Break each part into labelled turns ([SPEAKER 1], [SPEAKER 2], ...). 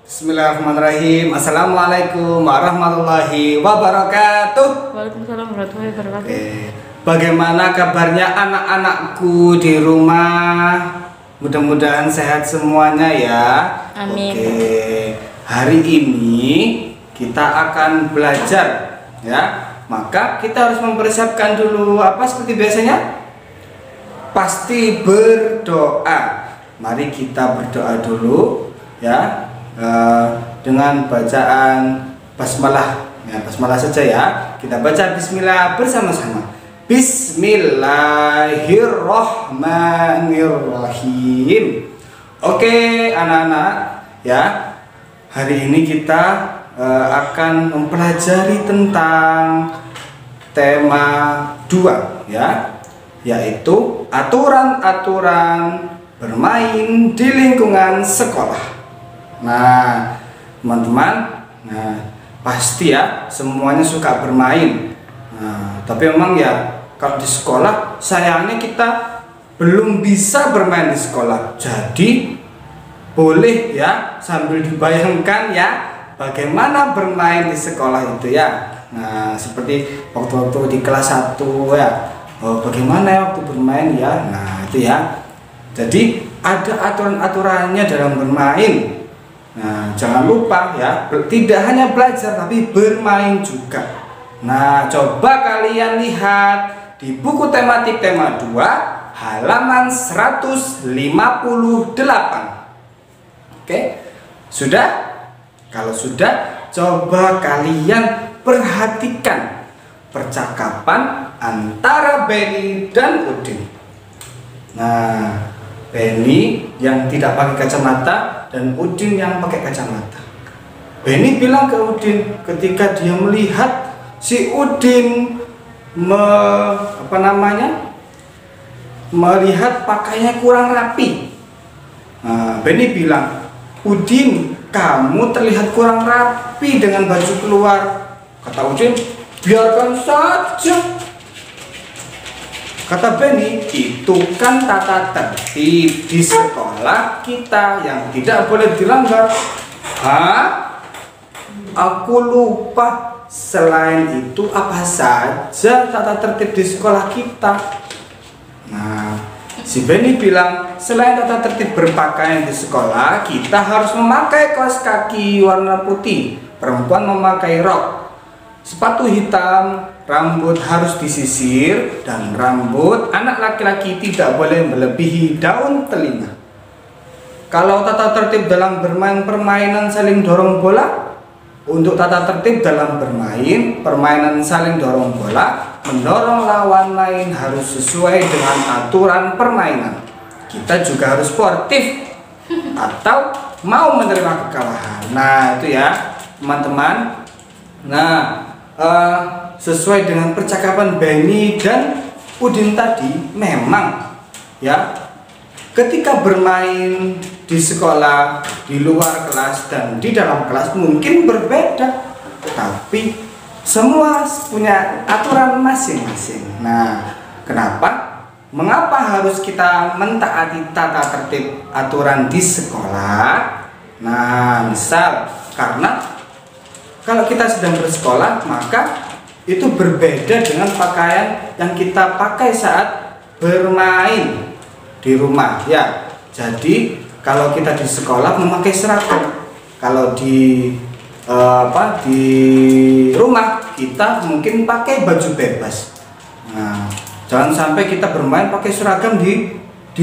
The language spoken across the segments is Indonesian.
[SPEAKER 1] Bismillahirrahmanirrahim. Assalamualaikum warahmatullahi wabarakatuh.
[SPEAKER 2] Waalaikumsalam warahmatullahi wabarakatuh.
[SPEAKER 1] Bagaimana kabarnya anak-anakku di rumah? Mudah-mudahan sehat semuanya ya.
[SPEAKER 2] Amin.
[SPEAKER 1] Hari ini kita akan belajar ya. Maka kita harus mempersiapkan dulu apa seperti biasanya? Pasti berdoa. Mari kita berdoa dulu ya. Dengan bacaan basmalah ya, basmalah saja ya. Kita baca bismillah bersama-sama. Bismillahirrahmanirrahim. Oke anak-anak ya, hari ini kita akan mempelajari tentang tema 2 ya, yaitu aturan-aturan bermain di lingkungan sekolah. Nah, teman-teman, pasti ya semuanya suka bermain. Nah, tapi memang ya kalau di sekolah sayangnya kita belum bisa bermain di sekolah. Jadi boleh ya sambil dibayangkan ya bagaimana bermain di sekolah itu ya. Nah, seperti waktu-waktu di kelas 1 ya. Bagaimana ya waktu bermain ya. Nah, itu ya. Jadi ada aturan-aturannya dalam bermain. Nah, jangan lupa ya, tidak hanya belajar tapi bermain juga. Nah, coba kalian lihat di buku tematik tema 2 halaman 158. Oke, sudah? Kalau sudah, coba kalian perhatikan percakapan antara Benny dan Udin. Nah, Benny yang tidak pakai kacamata dan Udin yang pakai kacamata. Benny bilang ke Udin ketika dia melihat si Udin melihat pakaiannya kurang rapi. Nah, Benny bilang, "Udin, kamu terlihat kurang rapi dengan baju keluar." Kata Udin, "Biarkan saja." Kata Benny, "Itu kan tata tertib di sekolah kita yang tidak boleh dilanggar." Hah? Aku lupa. Selain itu apa saja tata tertib di sekolah kita? Nah, si Benny bilang, selain tata tertib berpakaian di sekolah, kita harus memakai kaos kaki warna putih, perempuan memakai rok, sepatu hitam, rambut harus disisir, dan rambut anak laki-laki tidak boleh melebihi daun telinga. Kalau tata tertib dalam bermain permainan saling dorong bola, untuk tata tertib dalam bermain permainan saling dorong bola, mendorong lawan lain harus sesuai dengan aturan permainan. Kita juga harus sportif atau mau menerima kekalahan. Nah, itu ya teman-teman. Nah, sesuai dengan percakapan Benny dan Udin tadi, memang ya ketika bermain di sekolah, di luar kelas dan di dalam kelas mungkin berbeda, tapi semua punya aturan masing-masing. Nah, kenapa? Mengapa harus kita mentaati tata tertib aturan di sekolah? Nah, misal karena kalau kita sedang bersekolah, maka itu berbeda dengan pakaian yang kita pakai saat bermain di rumah ya. Jadi kalau kita di sekolah memakai seragam, kalau di rumah kita mungkin pakai baju bebas. Nah, jangan sampai kita bermain pakai seragam di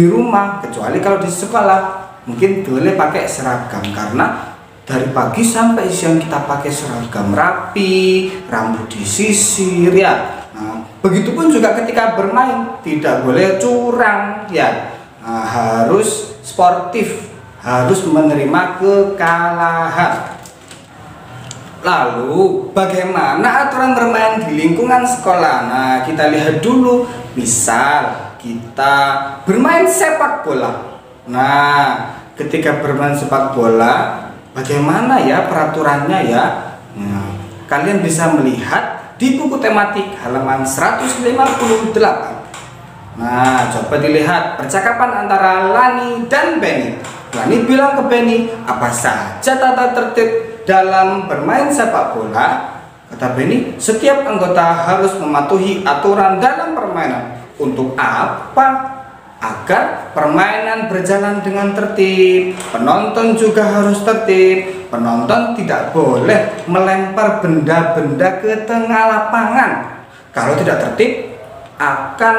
[SPEAKER 1] rumah, kecuali kalau di sekolah mungkin boleh pakai seragam, karena dari pagi sampai siang kita pakai seragam rapi, rambut disisir ya. Nah, begitupun juga ketika bermain tidak boleh curang ya. Nah, harus sportif, harus menerima kekalahan. Lalu bagaimana aturan bermain di lingkungan sekolah? Nah, kita lihat dulu. Misal kita bermain sepak bola. Nah, ketika bermain sepak bola, bagaimana ya peraturannya ya? Nah, kalian bisa melihat di buku tematik halaman 158. Nah, coba dilihat percakapan antara Lani dan Benny. Lani bilang ke Benny, apa saja tata tertib dalam bermain sepak bola? Kata Benny, setiap anggota harus mematuhi aturan dalam permainan. Untuk apa? Agar permainan berjalan dengan tertib. Penonton juga harus tertib. Penonton tidak boleh melempar benda-benda ke tengah lapangan. Kalau tidak tertib, akan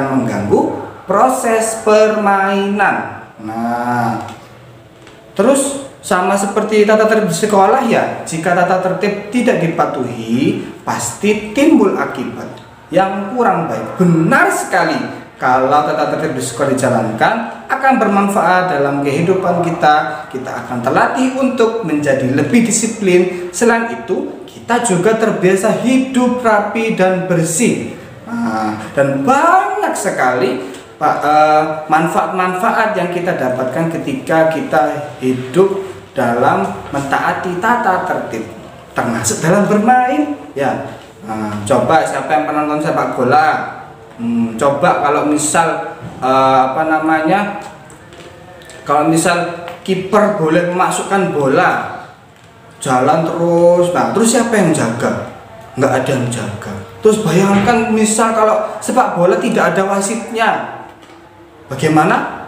[SPEAKER 1] mengganggu proses permainan. Nah, terus sama seperti tata tertib di sekolah ya, jika tata tertib tidak dipatuhi, pasti timbul akibat yang kurang baik. Benar sekali, kalau tata tertib di sekolah dijalankan akan bermanfaat dalam kehidupan kita. Kita akan terlatih untuk menjadi lebih disiplin. Selain itu, kita juga terbiasa hidup rapi dan bersih. Dan banyak sekali manfaat-manfaat yang kita dapatkan ketika kita hidup dalam mentaati tata tertib, termasuk dalam bermain ya. Coba siapa yang pernah nonton sepak bola, coba kalau misal kalau misal kiper boleh memasukkan bola, jalan terus, nah terus siapa yang jaga? Nggak ada yang jaga. Terus bayangkan misal kalau sepak bola tidak ada wasitnya, bagaimana?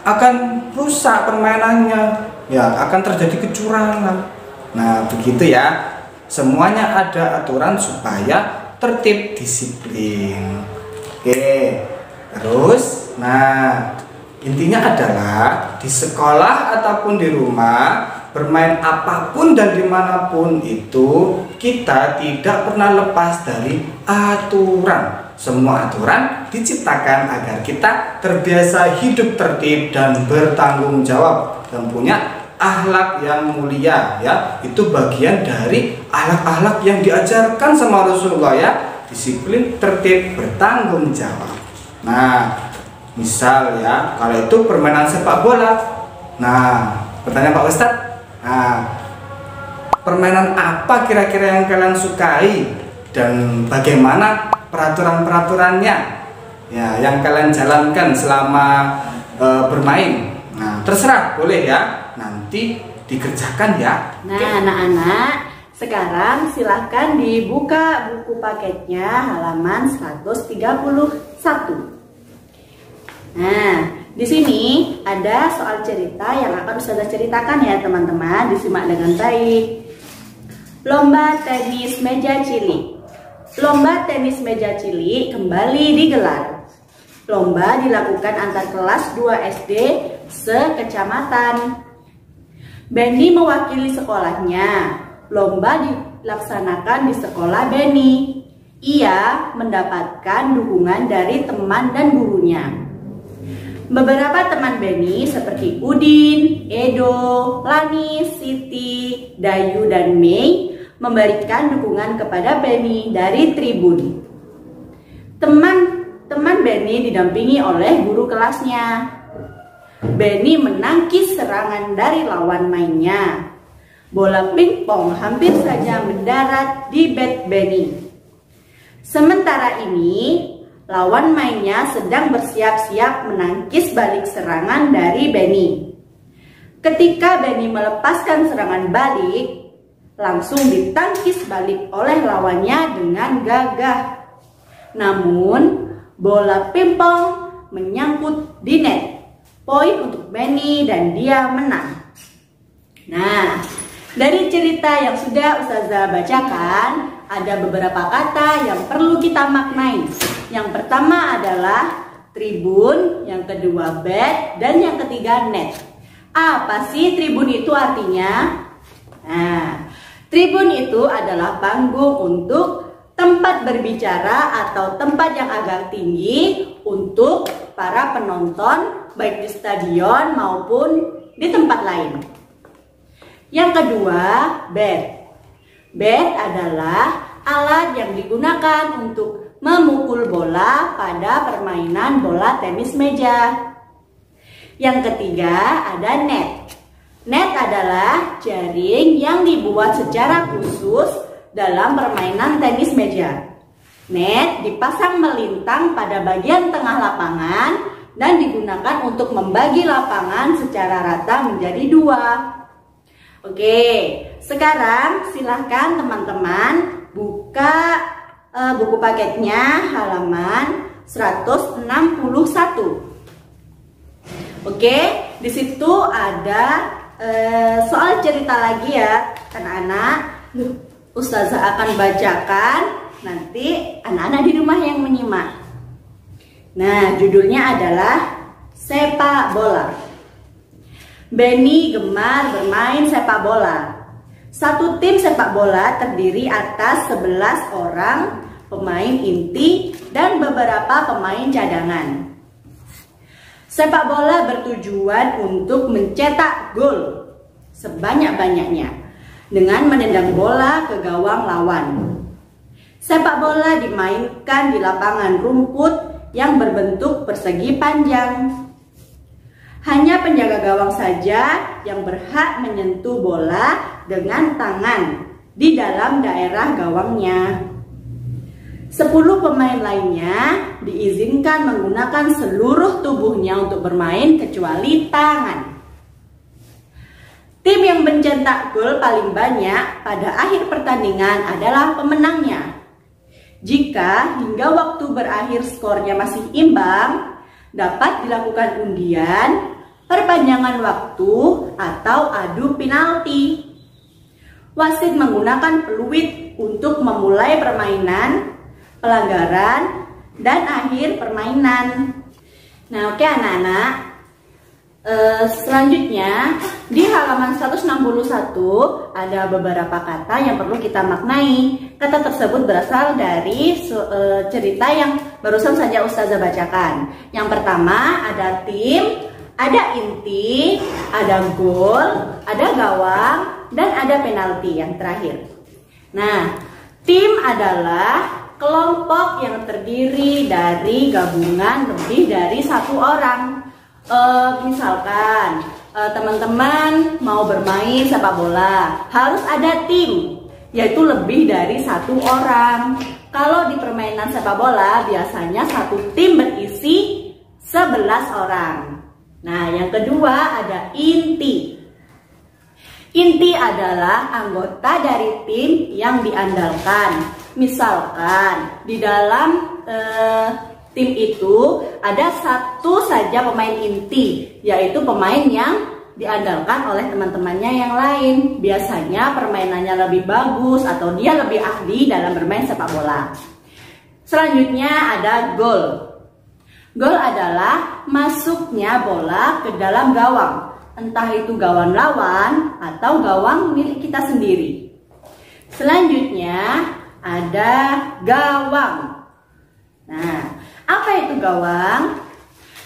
[SPEAKER 1] Akan rusak permainannya ya, akan terjadi kecurangan. Nah begitu ya, semuanya ada aturan supaya tertib, disiplin. Oke, terus nah intinya adalah di sekolah ataupun di rumah, bermain apapun dan dimanapun itu, kita tidak pernah lepas dari aturan. Semua aturan diciptakan agar kita terbiasa hidup tertib dan bertanggung jawab dan punya akhlak yang mulia ya. Itu bagian dari akhlak-akhlak yang diajarkan sama Rasulullah ya. Disiplin, tertib, bertanggung jawab. Nah, misal ya, kalau itu permainan sepak bola. Nah, pertanyaan Pak Ustadz, permainan apa kira-kira yang kalian sukai dan bagaimana peraturan-peraturannya ya yang kalian jalankan selama bermain? Nah, terserah, boleh ya, nanti dikerjakan ya.
[SPEAKER 3] Nah, anak-anak, sekarang silahkan dibuka buku paketnya halaman 131. Nah, di sini ada soal cerita yang akan Ustazah ceritakan ya teman-teman, disimak dengan baik. Lomba tenis meja cilik. Lomba tenis meja cilik kembali digelar. Lomba dilakukan antar kelas 2 SD sekecamatan. Benny mewakili sekolahnya. Lomba dilaksanakan di sekolah Benny. Ia mendapatkan dukungan dari teman dan gurunya. Beberapa teman Benny seperti Udin, Edo, Lani, Siti, Dayu, dan Mei memberikan dukungan kepada Benny dari tribun. Teman Benny didampingi oleh guru kelasnya. Benny menangkis serangan dari lawan mainnya. Bola pingpong hampir saja mendarat di bat Benny. Sementara ini, lawan mainnya sedang bersiap-siap menangkis balik serangan dari Benny. Ketika Benny melepaskan serangan balik, langsung ditangkis balik oleh lawannya dengan gagah. Namun, bola pingpong menyangkut di net. Poin untuk Benny dan dia menang. Nah, dari cerita yang sudah Ustazah bacakan, ada beberapa kata yang perlu kita maknai. Yang pertama adalah tribun, yang kedua bat, dan yang ketiga net. Apa sih tribun itu artinya? Nah, tribun itu adalah panggung untuk tempat berbicara atau tempat yang agak tinggi untuk para penonton, baik di stadion maupun di tempat lain. Yang kedua, bat. Bat adalah alat yang digunakan untuk memukul bola pada permainan bola tenis meja. Yang ketiga ada net. Net adalah jaring yang dibuat secara khusus dalam permainan tenis meja. Net dipasang melintang pada bagian tengah lapangan dan digunakan untuk membagi lapangan secara rata menjadi 2. Oke, sekarang silahkan teman-teman buka buku paketnya halaman 161. Oke, di situ ada soal cerita lagi ya anak-anak. Ustazah akan bacakan, nanti anak-anak di rumah yang menyimak. Nah, judulnya adalah sepak bola. Benny gemar bermain sepak bola. Satu tim sepak bola terdiri atas 11 orang pemain inti dan beberapa pemain cadangan. Sepak bola bertujuan untuk mencetak gol sebanyak-banyaknya dengan menendang bola ke gawang lawan. Sepak bola dimainkan di lapangan rumput yang berbentuk persegi panjang. Hanya penjaga gawang saja yang berhak menyentuh bola dengan tangan di dalam daerah gawangnya. 10 pemain lainnya diizinkan menggunakan seluruh tubuhnya untuk bermain kecuali tangan. Tim yang mencetak gol paling banyak pada akhir pertandingan adalah pemenangnya. Jika hingga waktu berakhir skornya masih imbang, dapat dilakukan undian, perpanjangan waktu, atau adu penalti. Wasit menggunakan peluit untuk memulai permainan, pelanggaran, dan akhir permainan. Nah, oke anak-anak. Selanjutnya di halaman 161 ada beberapa kata yang perlu kita maknai. Kata tersebut berasal dari cerita yang barusan saja Ustazah bacakan. Yang pertama ada tim, ada inti, ada gol, ada gawang, dan ada penalti yang terakhir. Nah, tim adalah kelompok yang terdiri dari gabungan lebih dari 1 orang. Misalkan teman-teman mau bermain sepak bola, harus ada tim, yaitu lebih dari 1 orang. Kalau di permainan sepak bola biasanya satu tim berisi 11 orang. Nah, yang kedua ada inti. Inti adalah anggota dari tim yang diandalkan. Misalkan di dalam tim itu ada satu saja pemain inti, yaitu pemain yang diandalkan oleh teman-temannya yang lain. Biasanya permainannya lebih bagus atau dia lebih ahli dalam bermain sepak bola. Selanjutnya ada gol. Gol adalah masuknya bola ke dalam gawang, entah itu gawang lawan atau gawang milik kita sendiri. Selanjutnya ada gawang. Nah, apa itu gawang?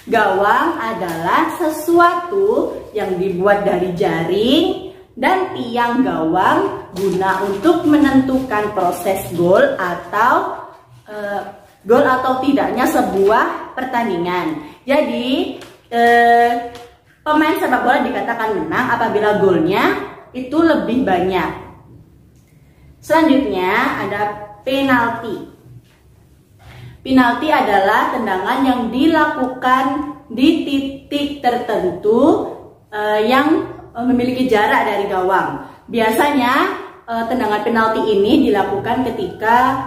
[SPEAKER 3] Gawang adalah sesuatu yang dibuat dari jaring dan tiang gawang guna untuk menentukan proses gol atau tidaknya sebuah pertandingan. Jadi pemain sepak bola dikatakan menang apabila golnya itu lebih banyak. Selanjutnya ada penalti. Penalti adalah tendangan yang dilakukan di titik tertentu yang memiliki jarak dari gawang. Biasanya tendangan penalti ini dilakukan ketika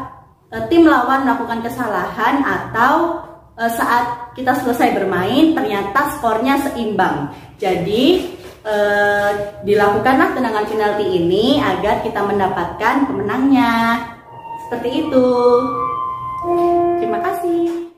[SPEAKER 3] tim lawan melakukan kesalahan atau saat kita selesai bermain ternyata skornya seimbang. Jadi dilakukanlah tendangan penalti ini agar kita mendapatkan pemenangnya. Seperti itu. Terima kasih.